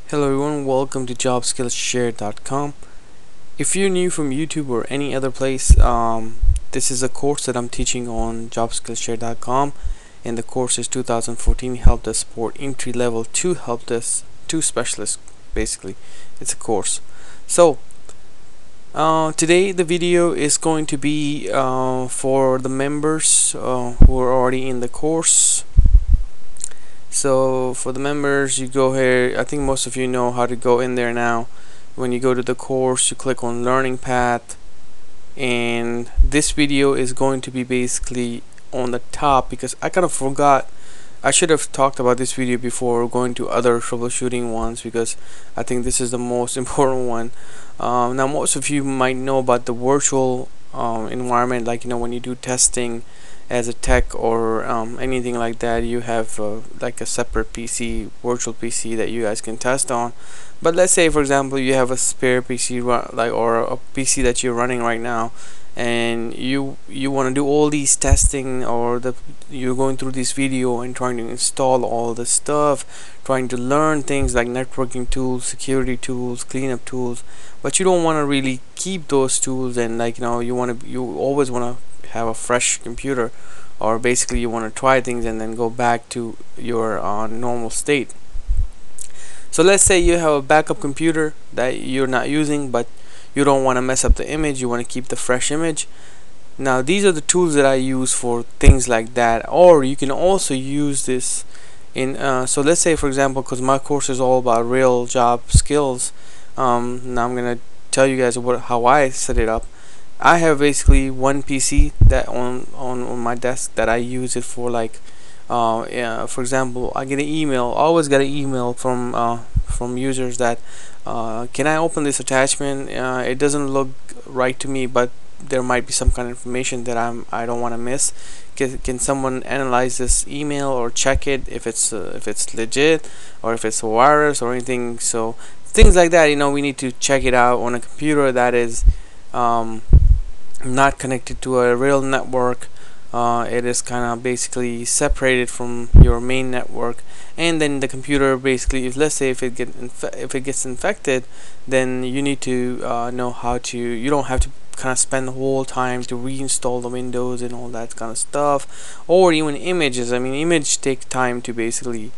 Hello everyone, welcome to jobskillshare.com. If you're new from YouTube or any other place, this is a course that I'm teaching on jobskillshare.com, and the course is 2014 Helpdesk Support Entry Level 2 Helpdesk 2 Specialist. Basically, it's a course. So today the video is going to be for the members who are already in the course. So for the members, you go here. I think most of you know how to go in there now. When you go to the course, you click on learning path, and this video is going to be basically on the top because I kind of forgot. I should have talked about this video before going to other troubleshooting ones, because I think this is the most important one. Now most of you might know about the virtual environment, like when you do testing as a tech or anything like that, you have like a separate PC, virtual PC that you guys can test on. But let's say for example you have a spare PC or a PC that you're running right now, and you want to do all these testing, or you're going through this video and trying to install all the stuff, trying to learn things like networking tools, security tools, cleanup tools, but you don't want to really keep those tools, and you always want to have a fresh computer, or basically you want to try things and then go back to your normal state. So let's say you have a backup computer that you're not using, but you don't want to mess up the image, you want to keep the fresh image. Now these are the tools that I use for things like that. Or you can also use this in so let's say for example, because my course is all about real job skills, now I'm gonna tell you guys how I set it up. I have basically one PC that on my desk that I use it for, like yeah, for example, I get an email. I always get an email from users that can I open this attachment? It doesn't look right to me, but there might be some kind of information that I don't want to miss. Can someone analyze this email or check it if it's legit, or if it's a virus or anything? So things like that, we need to check it out on a computer that is not connected to a real network. It is kind of basically separated from your main network, and then the computer basically, let's say if it gets infected, then you need to know how to. You don't have to kind of spend the whole time to reinstall the Windows and all that kind of stuff, or even images. I mean, image take time to basically.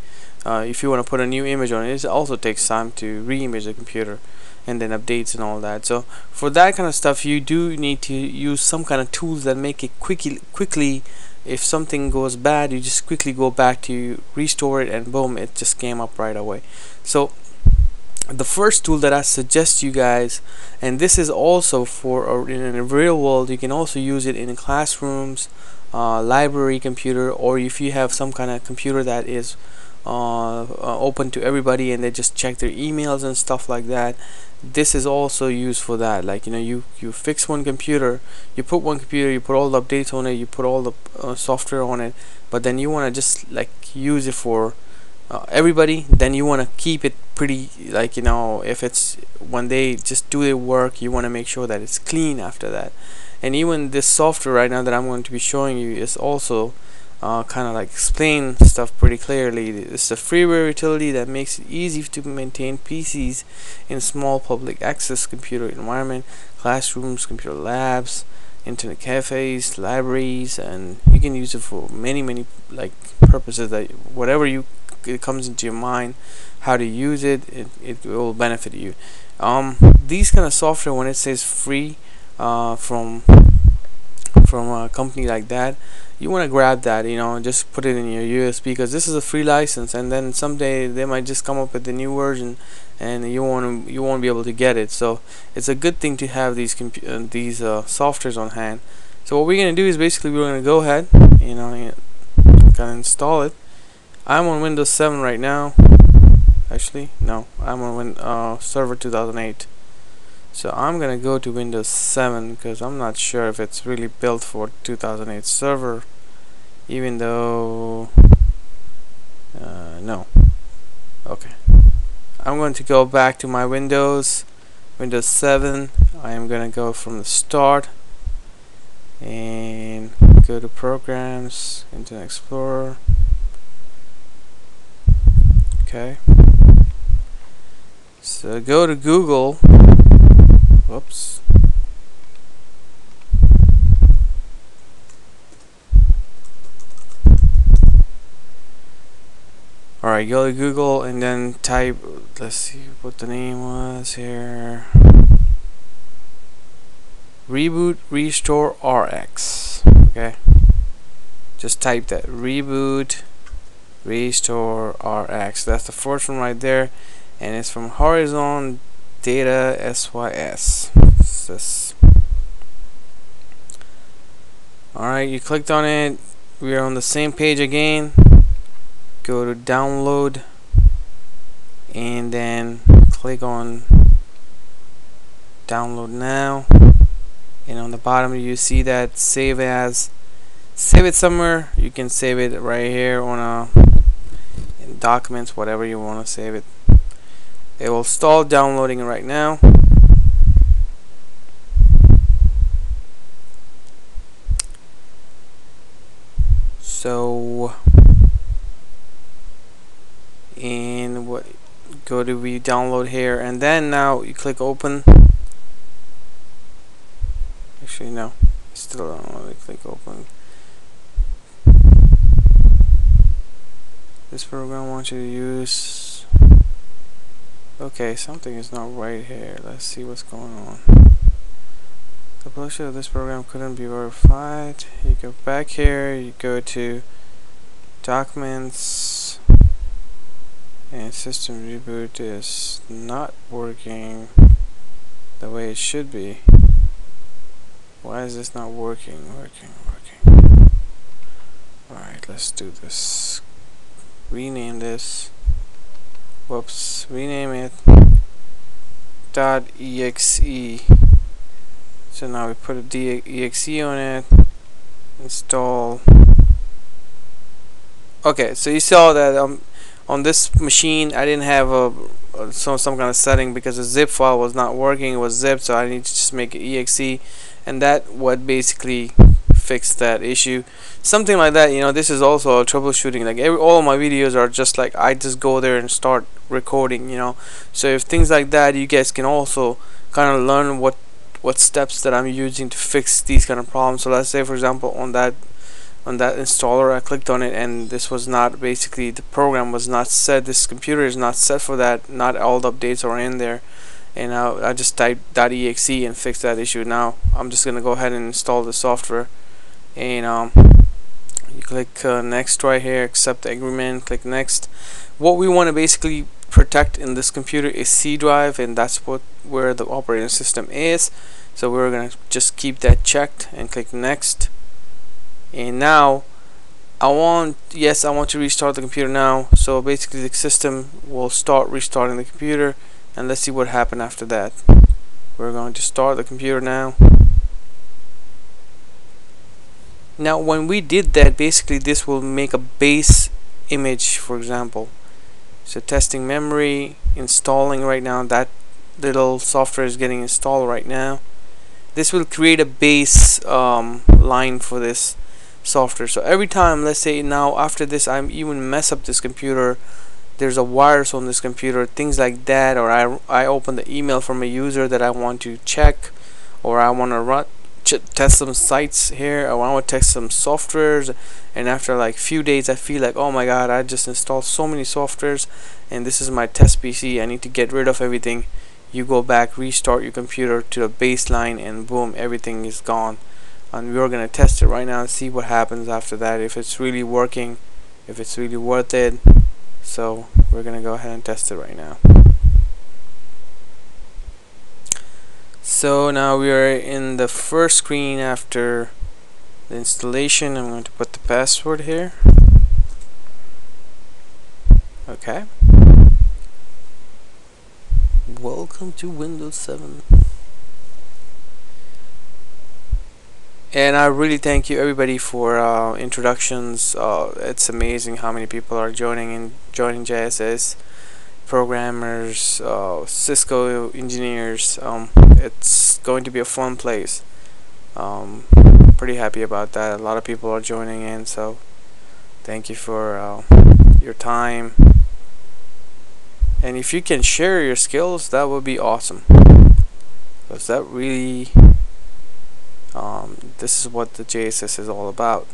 If you want to put a new image on it, it also takes time to re-image the computer, and then updates and all that. So for that kind of stuff, you do need to use some kind of tools that make it quickly. If something goes bad, you just quickly go back to restore it, and boom, it just came up right away. So the first tool that I suggest you guys, and this is also for in a real world, you can also use it in classrooms, library computer, or if you have some kind of computer that is open to everybody and they just check their emails and stuff like that. This is also used for that. Like you fix one computer, you put all the updates on it, you put all the software on it, but then you want to just like use it for everybody. Then you want to keep it pretty, like if it's when they just do their work, you want to make sure that it's clean after that. And even this software right now that I'm going to be showing you is also kind of like explain stuff pretty clearly. It's a freeware utility that makes it easy to maintain PCs in small public access computer environment, classrooms, computer labs, internet cafes, libraries, and you can use it for many like purposes that whatever it comes into your mind how to use it, it will benefit you. These kind of software, when it says free from a company like that, you want to grab that, just put it in your USB, because this is a free license, and then someday they might just come up with a new version and you won't be able to get it. So it's a good thing to have these softwares on hand. So what we're going to do is basically we're going to go ahead, kind of install it. I'm on Windows 7 right now. Actually, no, I'm on Server 2008. So I'm gonna go to Windows 7 because I'm not sure if it's really built for 2008 server, even though no. Okay, I'm going to go back to my Windows 7. I am gonna go from the start and go to Programs, Internet Explorer. Okay, So go to Google. Whoops. Alright, go to Google and then type, let's see what the name was here. Reboot Restore RX. Okay. Just type that. Reboot Restore RX. That's the first one right there. And it's from Horizon Data SYS. It's this. Alright, you clicked on it. We are on the same page again. Go to download and then click on download now, and on the bottom you see that save as. Save it somewhere. You can save it right here on in documents, whatever you want to save it. It will start downloading right now. So and what, go to we download here, and then now you click open. Actually no, still don't want to click open. This program wants you to use. Okay, something is not right here. Let's see what's going on. The publisher of this program couldn't be verified. You go back here, you go to documents, and system reboot is not working the way it should be. Why is this not working? Alright, let's do this. Rename this. Whoops, rename it .exe. So now we put a .exe on it. Install. Okay, so you saw that on this machine I didn't have some kind of setting because the zip file was not working. It was zipped, so I need to just make it exe, and that what basically fixed that issue. Something like that, you know. This is also troubleshooting. Like all of my videos are just like I just go there and start recording, you know. So if things like that, you guys can also kind of learn what steps that I'm using to fix these kind of problems. So let's say for example on that installer I clicked on it and this was not, basically the program was not set, this computer is not set for that, not all the updates are in there, and I just typed .exe and fixed that issue. Now I'm just gonna go ahead and install the software, and you click next right here, accept the agreement, click next. What we want to basically protect in this computer is C drive, and that's where the operating system is, so we're gonna just keep that checked and click next. And now I want to restart the computer now, so basically the system will start restarting the computer, and let's see what happened after that. We're going to start the computer now. Now when we did that, basically this will make a base image, for example. So testing memory, installing right now, that little software is getting installed right now. This will create a base line for this software. So every time, let's say now after this I even mess up this computer, there's a virus on this computer, things like that, or I open the email from a user that I want to check, or I want to test some sites here, or I want to test some softwares, and after like few days I feel like, oh my god, I just installed so many softwares and this is my test PC, I need to get rid of everything. You go back, restart your computer to the baseline, and boom, everything is gone. And we're gonna test it right now and see what happens after that, if it's really working, if it's really worth it. So we're gonna go ahead and test it right now. So now we are in the first screen after the installation. I'm going to put the password here. Okay. Welcome to Windows 7. And I really thank you everybody for introductions. It's amazing how many people are joining JSS, programmers, Cisco engineers. It's going to be a fun place. Pretty happy about that. A lot of people are joining in, so thank you for your time. And if you can share your skills, that would be awesome, because that really this is what the JSS is all about.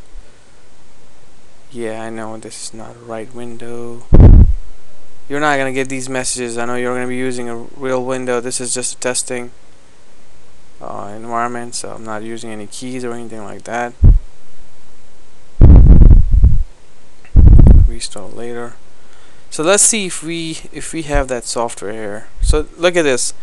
Yeah, I know this is not a right window. You're not gonna get these messages. I know you're gonna be using a real window. This is just a testing environment, so I'm not using any keys or anything like that. Restart later. So let's see if we have that software here. So look at this.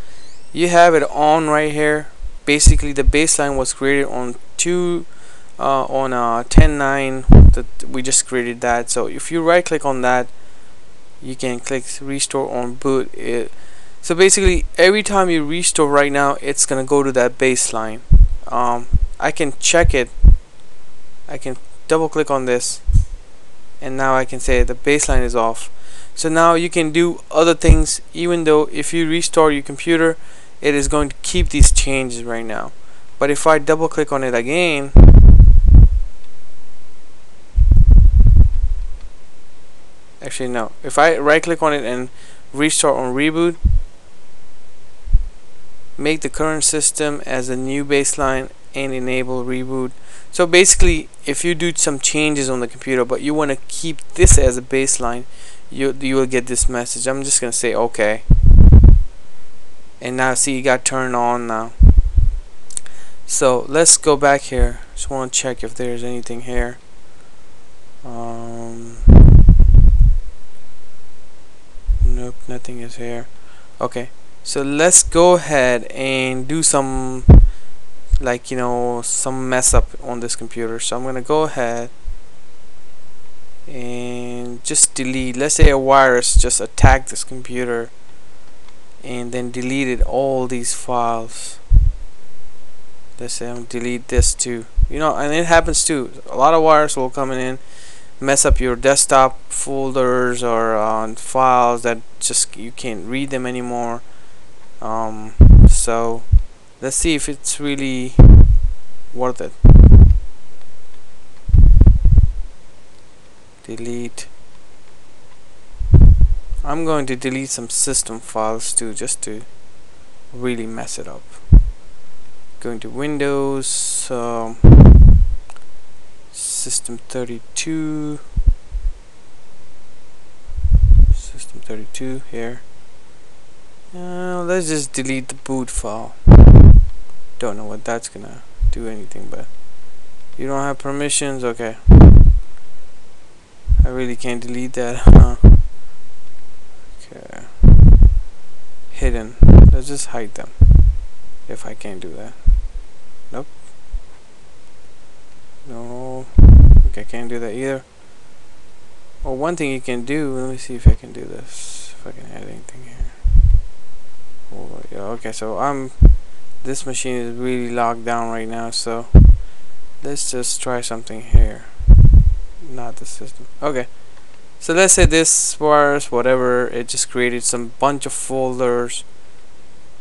You have it on right here. Basically, the baseline was created on 10.9. That we just created that. So if you right click on that, you can click restore on boot. So basically, every time you restore right now, it's gonna go to that baseline. I can check it. I can double click on this, and now I can say the baseline is off. So now you can do other things, even though if you restore your computer, it is going to keep these changes right now. But if I double click on it again, actually no, if I right click on it and restart on reboot, make the current system as a new baseline and enable reboot. So basically, if you do some changes on the computer but you want to keep this as a baseline, you will get this message. I'm just gonna say okay, and now see, it got turned on now. So let's go back here. Just want to check if there's anything here. Nope, nothing is here. Okay, so let's go ahead and do some, like, you know, some mess up on this computer. So I'm gonna go ahead and just delete. Let's say a virus just attacked this computer and then deleted all these files. Let's say I'm delete this too. You know, and it happens too. A lot of viruses will come in, mess up your desktop folders or files that just you can't read them anymore. So let's see if it's really worth it. Delete. I'm going to delete some system files too, just to really mess it up. Going to Windows, System 32, System 32 here. Let's just delete the boot file. Don't know what that's gonna do anything, but you don't have permissions. Okay, I really can't delete that. Okay, hidden. Let's just hide them. If I can't do that. Nope. No. Okay, I can't do that either. Well, one thing you can do, let me see if I can do this. If I can add anything here. Oh, yeah, okay, so this machine is really locked down right now, so let's just try something here. Not the system. Okay. So let's say this virus, whatever, it just created some bunch of folders,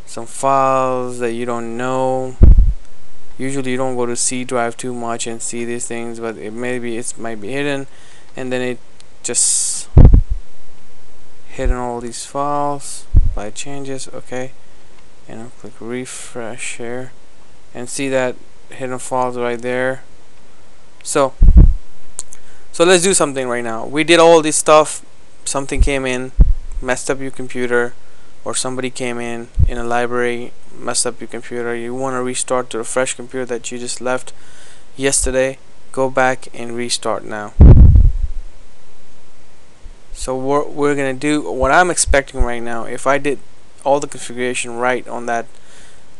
some files that you don't know. Usually you don't go to C drive too much and see these things, but it might be hidden, and then it just hidden all these files by changes. Okay, and I'll click refresh here and see that hidden files right there. So let's do something right now. We did all this stuff. Something came in, messed up your computer, or somebody came in a library, messed up your computer. You want to restart to a fresh computer that you just left yesterday. Go back and restart now. So what we're gonna do, what I'm expecting right now, if I did all the configuration right on that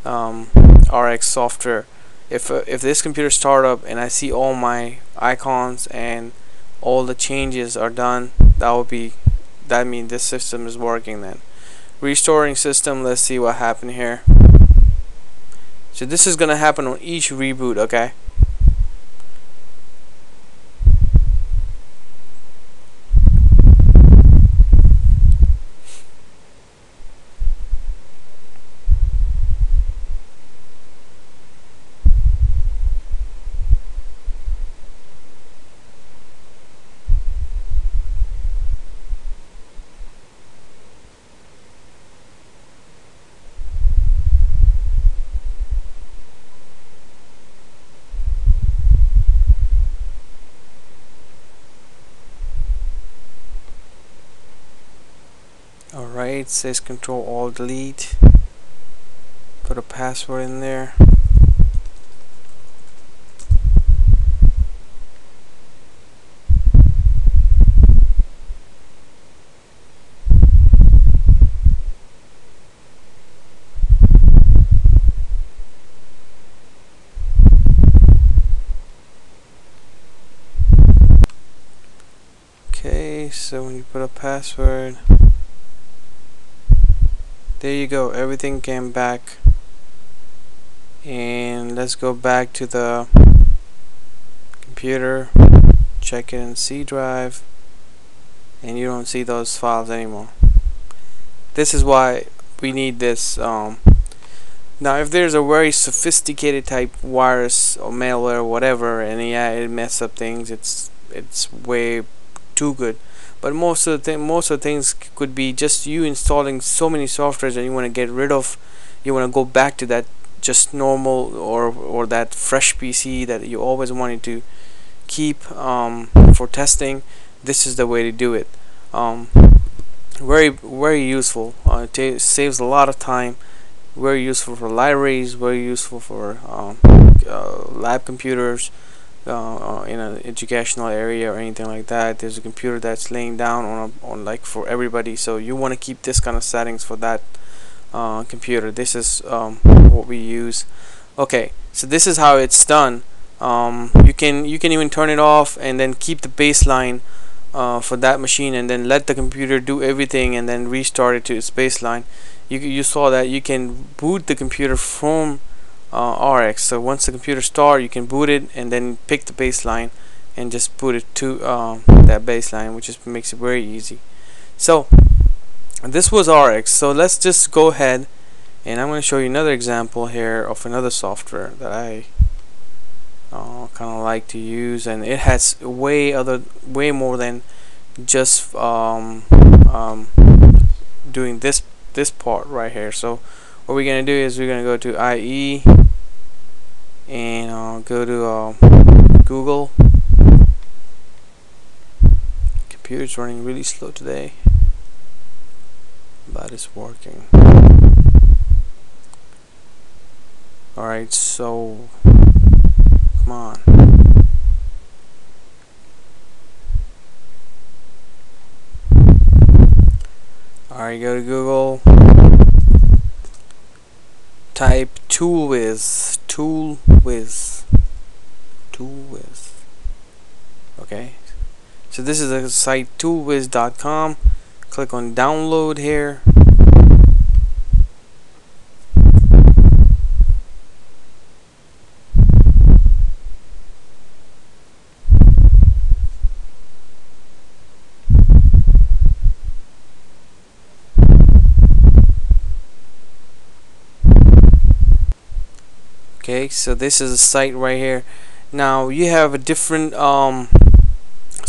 RX software, if this computer start up and I see all my icons and all the changes are done, that means this system is working. Then restoring system, let's see what happened here. So this is gonna happen on each reboot. Okay, Alright, it says Control Alt Delete. Put a password in there. Okay, so when you put a password, there you go, everything came back. And let's go back to the computer, check it in C drive, and you don't see those files anymore. This is why we need this. Now if there's a very sophisticated type virus or malware or whatever, and yeah, it messes up things, it's way too good. But most of the things could be just you installing so many softwares and you want to get rid of, you want to go back to that just normal or that fresh PC that you always wanted to keep for testing. This is the way to do it. Very useful. It saves a lot of time. Very useful for libraries. Very useful for lab computers. In an educational area or anything like that. There's a computer that's laying down on like for everybody, so you want to keep this kind of settings for that computer. This is what we use. Okay, so this is how it's done. You can even turn it off and then keep the baseline for that machine, and then let the computer do everything and then restart it to its baseline. You saw that you can boot the computer from RX. So once the computer starts, you can boot it and then pick the baseline and just boot it to that baseline, which just makes it very easy. So this was RX. So let's just go ahead, and I'm going to show you another example here of another software that I kind of like to use, and it has way more than just doing this part right here. So what we're gonna do is we're gonna go to IE and go to Google. Computer's running really slow today, but it's working. Alright, so come on. Alright, go to Google, type Toolwiz. Okay, so this is a site, toolwiz.com. Click on download here. Okay, so this is a site right here. Now you have a different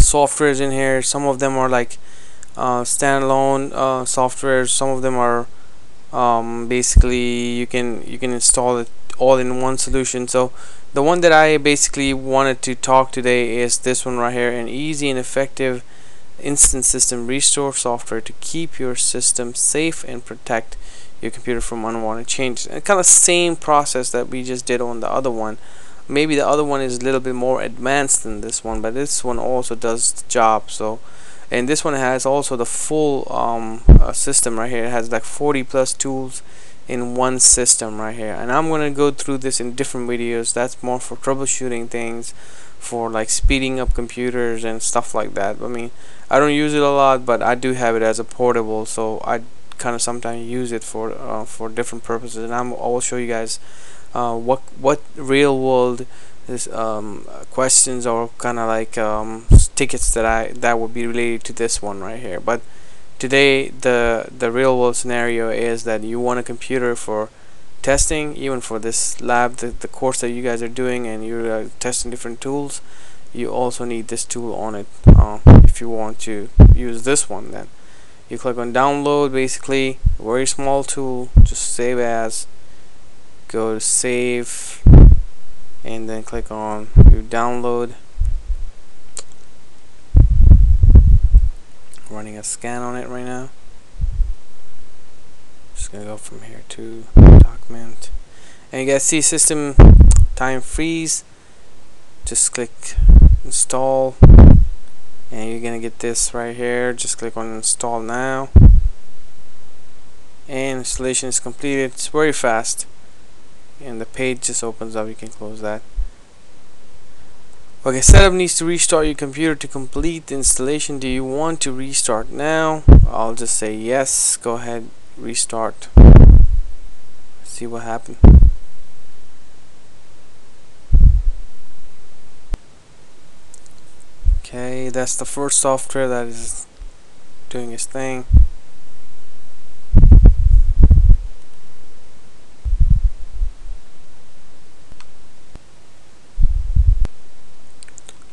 softwares in here. Some of them are like standalone softwares. Some of them are basically you can install it all in one solution. So the one that I basically wanted to talk today is this one right here: an easy and effective instant system restore software to keep your system safe and protect your computer from unwanted changes. And kind of same process that we just did on the other one. Maybe the other one is a little bit more advanced than this one, but this one also does the job. So, and this one has also the full system right here. It has like 40 plus tools in one system right here, and I'm gonna go through this in different videos. That's more for troubleshooting things, for like speeding up computers and stuff like that. I mean, I don't use it a lot, but I do have it as a portable, so I kind of sometimes use it for different purposes, and I will show you guys what real world is, questions or kind of like tickets that would be related to this one right here. But today the real world scenario is that you want a computer for testing, even for this lab, the course that you guys are doing, and you're testing different tools. You also need this tool on it if you want to use this one. Then you click on download, basically very small tool, just save as, go to save, and then click on you download. Running a scan on it right now. just gonna go from here to document, and you guys see system time freeze. Just click install, and you're gonna get this right here. Just click on install now, and installation is completed. It's very fast, and the page just opens up. You can close that. Okay, setup needs to restart your computer to complete the installation. Do you want to restart now? I'll just say yes. Go ahead, restart. See what happened. Okay, that's the first software that is doing its thing.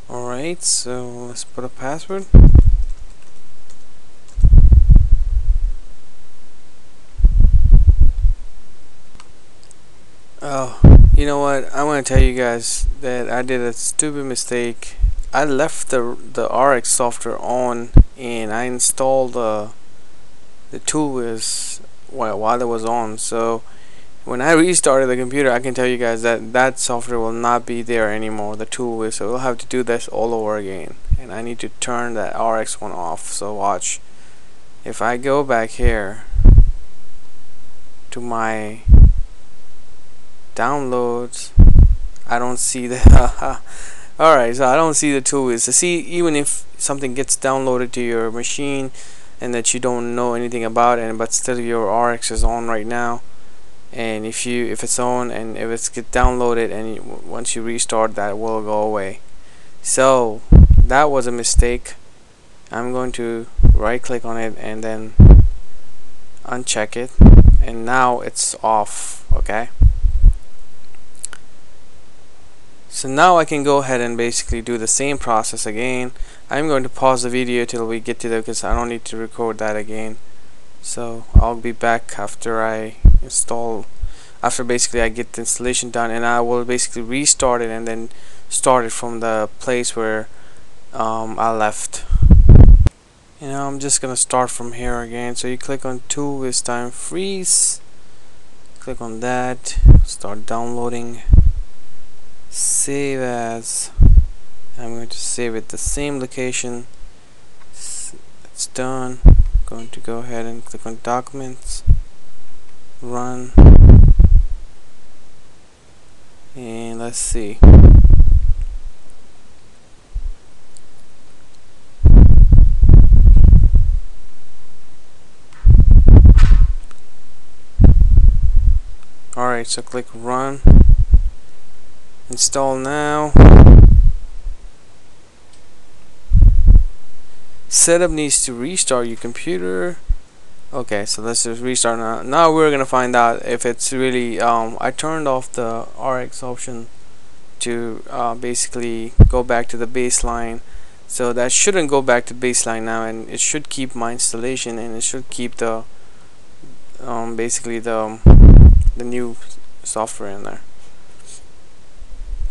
Alright, so let's put a password. Oh, you know what? I want to tell you guys that I did a stupid mistake. I left the RX software on, and I installed the Toolwiz while it was on. So when I restarted the computer, I can tell you guys that that software will not be there anymore, the Toolwiz. So we'll have to do this all over again, and I need to turn that RX one off. So watch. If I go back here to my downloads, I don't see the alright, so I don't see the Toolwiz. So see, even if something gets downloaded to your machine and that you don't know anything about it, but still your RX is on right now, and if it's on and if it's get downloaded, and once you restart, that will go away. So that was a mistake. I'm going to right click on it and then uncheck it, and now it's off. Okay, so now I can go ahead and basically do the same process again. I'm going to pause the video till we get to there, because I don't need to record that again. So I'll be back after I install, after basically I get the installation done, and I will basically restart it and then start it from the place where I left. You know, I'm just gonna start from here again. So you click on Toolwiz time freeze, click on that, start downloading, save as. I'm going to save it the same location. It's done. Going to go ahead and click on documents, run, and let's see. Alright, so click run, install now. Setup needs to restart your computer. Okay, so let's just restart now. Now we're gonna find out if it's really I turned off the RX option to basically go back to the baseline. So that shouldn't go back to baseline now, and it should keep my installation, and it should keep the basically the new software in there.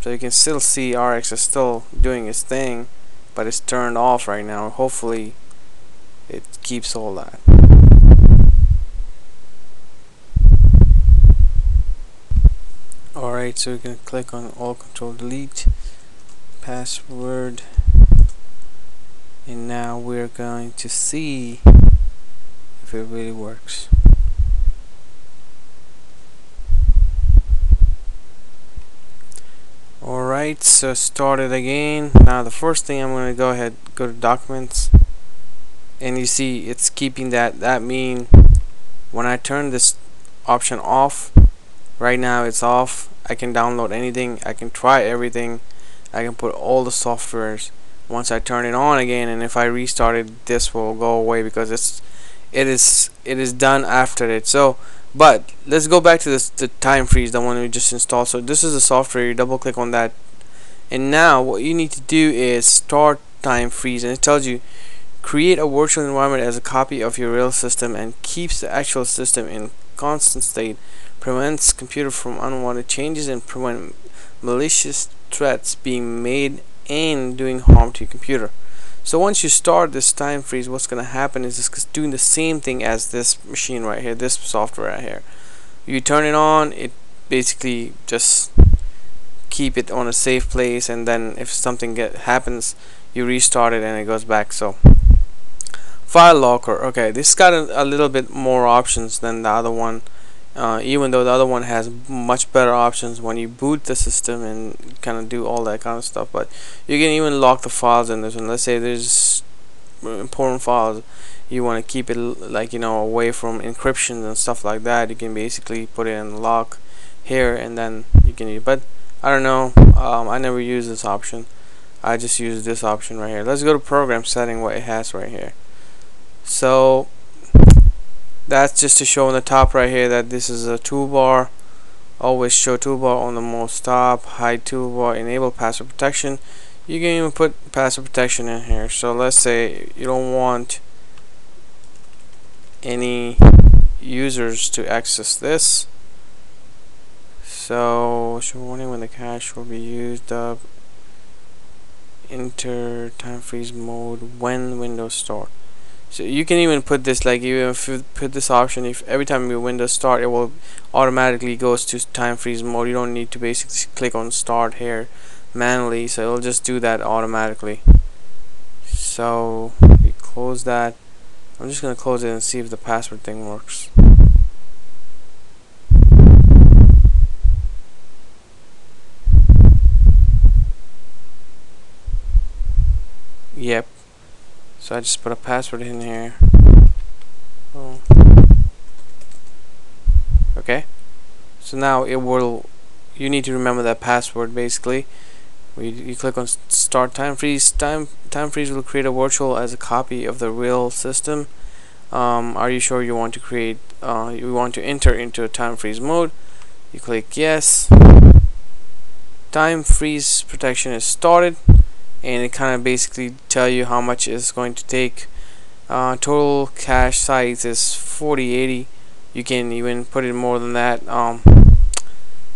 So you can still see RX is still doing its thing, but it's turned off right now. Hopefully it keeps all that. Alright, so we're going to click on all control delete password, and now we're going to see if it really works. Alright, so start it again. Now the first thing, I'm going to go ahead, go to documents, and you see it's keeping that. That means when I turn this option off, right now it's off. I can download anything, I can try everything, I can put all the softwares. Once I turn it on again, and if I restart it, this will go away because it is done after it. So but let's go back to the time freeze, the one we just installed. So this is the software. You double click on that, and now what you need to do is start time freeze, and it tells you create a virtual environment as a copy of your real system and keeps the actual system in constant state, prevents computer from unwanted changes, and prevent malicious threats being made and doing harm to your computer. So once you start this time freeze, what's gonna happen is it's doing the same thing as this machine right here, this software right here. You turn it on, it basically just keep it on a safe place, and then if something happens, you restart it and it goes back. So file locker, okay, this got a little bit more options than the other one, even though the other one has much better options when you boot the system and kind of do all that kind of stuff. But you can even lock the files in this one. Let's say there's important files you want to keep it like, you know, away from encryption and stuff like that. You can basically put it in lock here, and then you can, but I don't know, I never use this option. I just use this option right here. Let's go to program setting, what it has right here. So that's just to show on the top right here that this is a toolbar. Always show toolbar on the most top. Hide toolbar. Enable password protection. You can even put password protection in here. So let's say you don't want any users to access this. So show warning when the cache will be used up. Enter time freeze mode when Windows start. So you can even put this, like, even if you put this option, if every time your Windows start, it will automatically goes to time freeze mode. You don't need to basically click on start here manually, so it'll just do that automatically. So you close that. I'm just gonna close it and see if the password thing works. Yep. So I just put a password in here. Oh. Okay. So now it will. You need to remember that password. Basically, you click on start time freeze. Time freeze will create a virtual as a copy of the real system. Are you sure you want to create? You want to enter into a time freeze mode? You click yes. Time freeze protection is started. And it kind of basically tell you how much it's going to take. Total cache size is 4080. You can even put it more than that.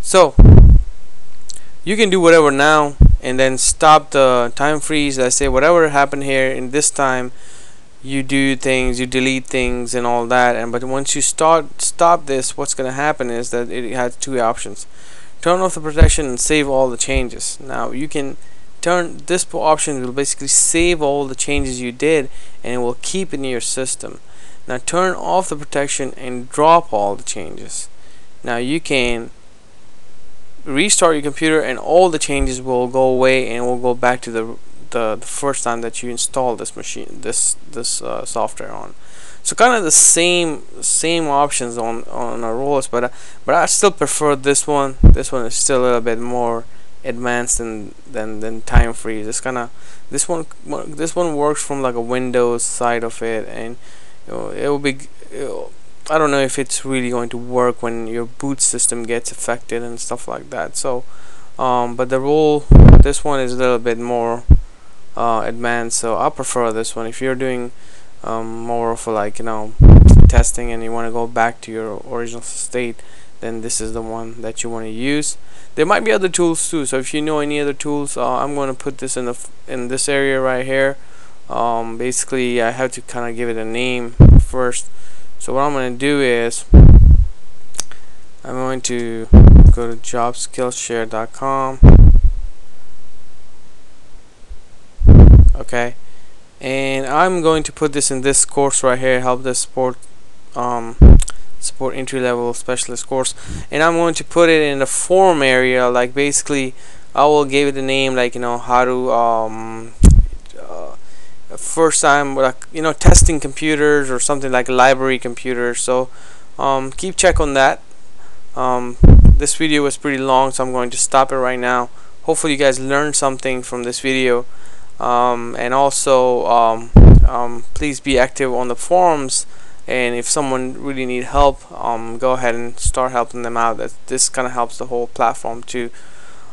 So you can do whatever now, and then stop the time freeze. Let's say whatever happened here in this time, you do things, you delete things and all that. And but once you stop this, what's going to happen is that it has two options: turn off the protection and save all the changes. Now you can turn this option, will basically save all the changes you did, and it will keep it in your system. Now turn off the protection and drop all the changes. Now you can restart your computer and all the changes will go away, and will go back to the first time that you installed this machine, this software on. So kind of the same options on our roles, but I still prefer this one. This one is still a little bit more advanced than time freeze. It's kind of this one works from like a Windows side of it, and it will be. I don't know if it's really going to work when your boot system gets affected and stuff like that. So, but the role, this one is a little bit more advanced. So I prefer this one. If you're doing more of a, like, you know, testing and you want to go back to your original state, then this is the one that you want to use. There might be other tools too, so if you know any other tools, I'm going to put this in this area right here. Basically I have to kind of give it a name first. So what I'm going to do is I'm going to go to jobskillshare.com. okay, and I'm going to put this in this course right here, Helpdesk support entry-level specialist course, and I'm going to put it in the form area. Like, basically I will give it a name, like, you know, how to first time, like, you know, testing computers or something, like library computers. So keep check on that. This video was pretty long, so I'm going to stop it right now. Hopefully you guys learned something from this video, and also please be active on the forums. And if someone really need help, go ahead and start helping them out. This kind of helps the whole platform too.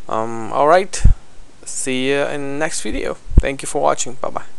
Alright, see you in the next video. Thank you for watching. Bye bye.